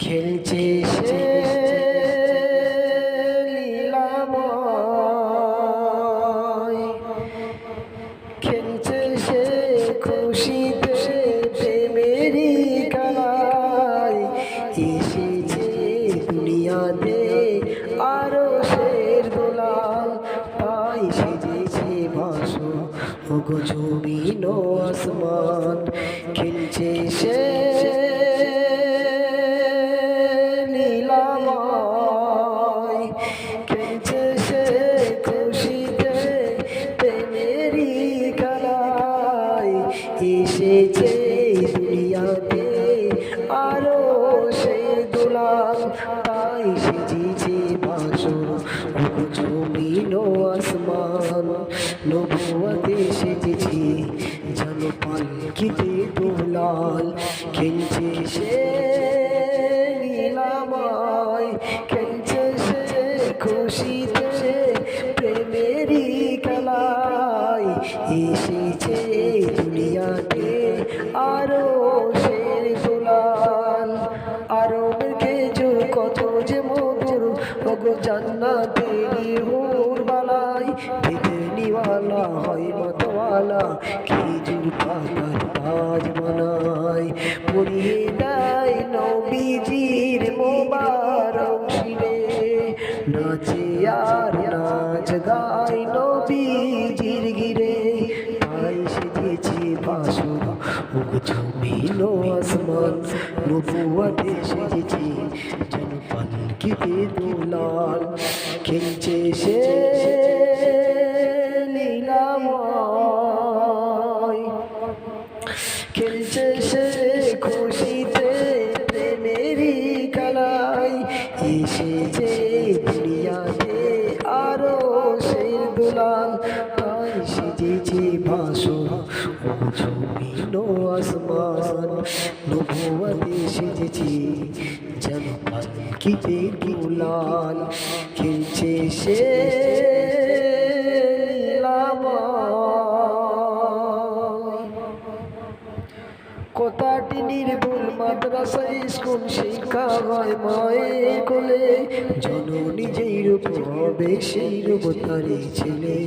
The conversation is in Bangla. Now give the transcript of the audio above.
খেলছে সে লীলাময়, খেলছে সে খুশিতে প্রেমেরই খেলায়। এসেছে দুনিয়াতে আরো শের দোলাল, তাই সেজেছে ভাসো ওগো জমিন ও আসমান। খেলছে সে লীলাময়, খেলছে সে খুশিতে প্রেমেরই খেলায়। এসেছে দুনিয়াতে আরো সে দুলাল, তাই সেজেছে বাসর ওগো জমিন ও আসমান। নবুয়তে সেজেছে যেন পালকিতে দোলাল। খেলছে সে লীলাময়, খেলছে সে খুশিতে প্রেমেরই খেলায়। এসেছে দুনিয়াতে আরো শের দুলাল। আরবের খেজুর কত যে মধুর ওগো জান্নাতেরই হুর বালাই। বেদেনিওয়ালা হয় মতওয়ালা, খেজুর পাতার তাজ বানায়। পরিয়ে দেয় নবীজির মোবারক শিরে, নাচে আর নাচ গায় নবীজির গিরে। তাই সেজেছে বাসর ওগো জমিন ও আসমান। নবুয়তে সেজেছে যেন পালকিতে দোলাল। খেলছে সে লীলাময়, খেলছে সে খুশিতে প্রেমেরই খেলায়। এসেছে দুনিয়াতে আরো শের দুলাল, তাই সেজেছে বাসর ওগো জমিন ও আসমান। নবুয়তে সেজেছে যেন পালকিতে দোলাল। খেলছে সে কোথাটি নির্ভুল মাদ্রাসা স্কুল, শিক্ষা হয় মায়ের কোলে। জননী যেই রূপ হবে সেই রূপ তারই ছেলে।